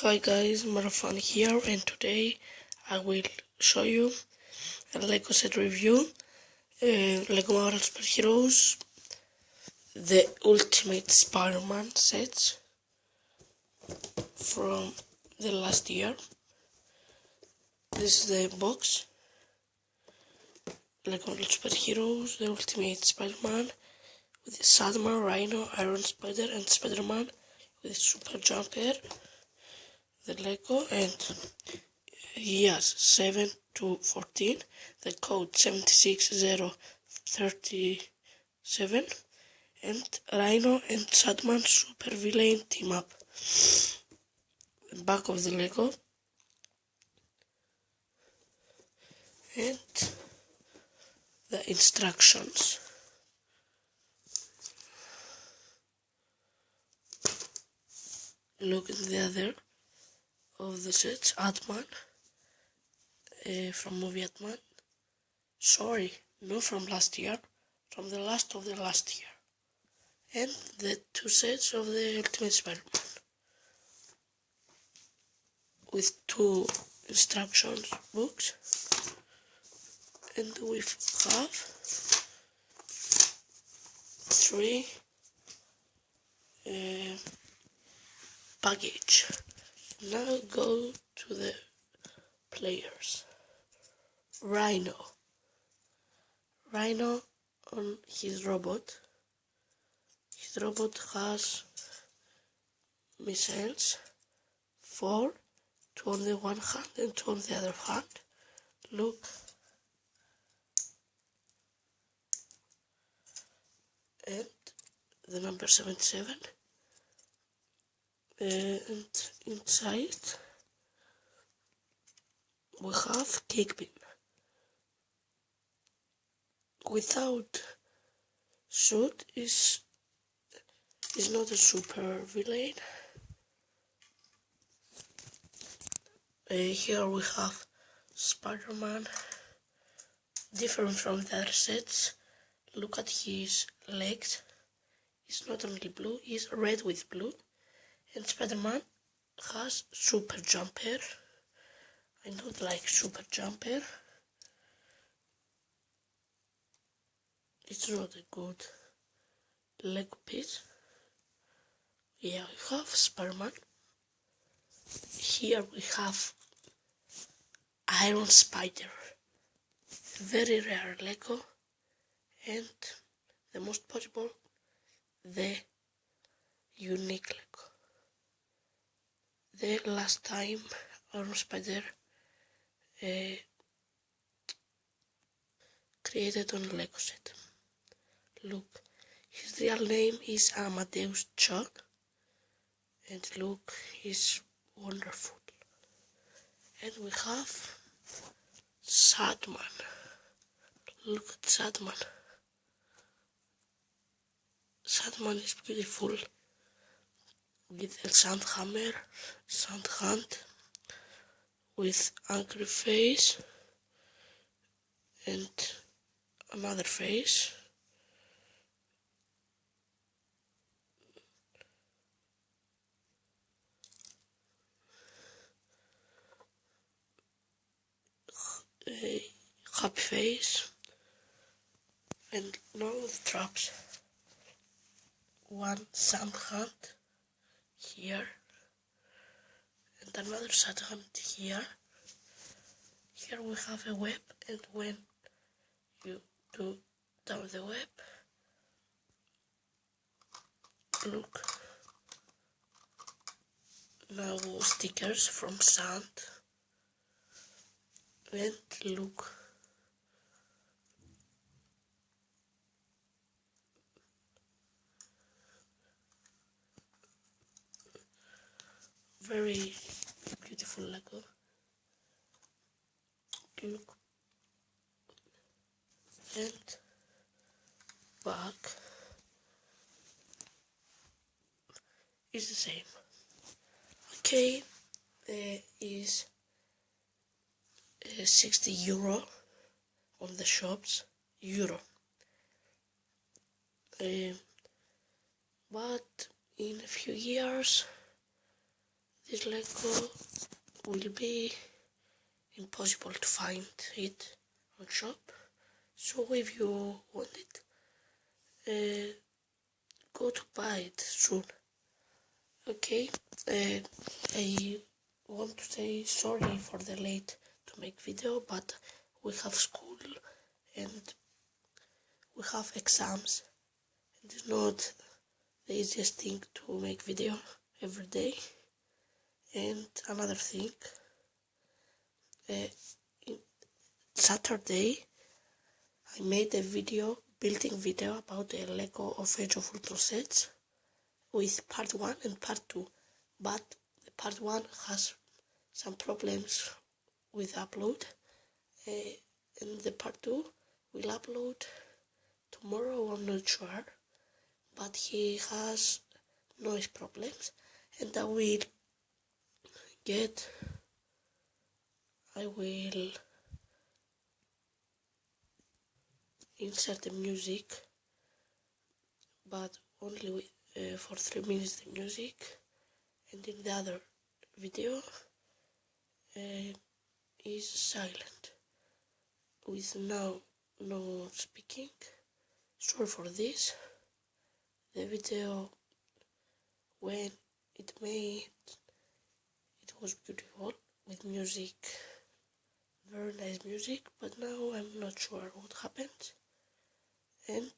Hi guys, Marathon here, and today I will show you a Lego set review. Lego Marvel Superheroes, the Ultimate Spider-Man set from the last year. This is the box. Lego Marvel Superheroes, the Ultimate Spider-Man with Sandman, Rhino, Iron Spider, and Spider-Man with Super Jumper. The Lego, and he has 7 to 14, the code 76037, and Rhino and Sandman super villain team up. The back of the Lego, and the instructions. Look at the other of the sets, Ant-Man, from movie Ant-Man. Sorry, not from last year, from the last of the last year. And the two sets of the Ultimate Spider-Man with two instructions books, and we have three package. Now go to the players. Rhino on his robot. His robot has missiles, 4, 2 on the one hand and 2 on the other hand. Look. And the number 77. And inside we have Cake Beam. Without suit is not a super villain. Here we have Spider-Man, different from the other sets. Look at his legs. It's not only blue, it's red with blue. And Spider-Man has super jumper. I don't like super jumper. It's not a good Lego piece. Yeah, we have Spider-Man. Here we have Iron Spider. Very rare Lego. And the most possible, the unique Lego. The last time Iron Spider created on Lego set. Look, his real name is Amadeus Cho, and look, he's wonderful. And we have Sandman. Look at Sandman. Sandman is beautiful with a sand hammer, sand hand, with angry face and another face. A happy face, and now the traps. One sand hand here, and another sand hand here. Here we have a web, and when you do down the web, look, now stickers from sand, and look, very beautiful Lego. Look, and back is the same. Okay, there is 60 euro on the shops, but in a few years this Lego will be impossible to find it on shop. So if you want it, go to buy it soon. Okay, I want to say sorry for the late to make video, but we have school and we have exams, and it's not the easiest thing to make video every day. And another thing, Saturday I made a building video about the Lego of Age of Ultron sets with part 1 and part 2, but the part 1 has some problems with upload, and the part 2 will upload tomorrow, I'm not sure, but he has noise problems, and I will insert the music, but only for 3 minutes the music, and in the other video is silent with no speaking. Sorry for this. The video when it was beautiful with music, very nice music, but now I'm not sure what happened. And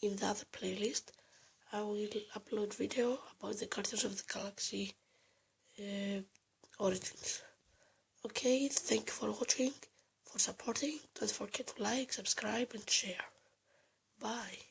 in the other playlist I will upload video about the Guardians of the Galaxy origins. Okay, thank you for watching, for supporting. Don't forget to like, subscribe and share. Bye.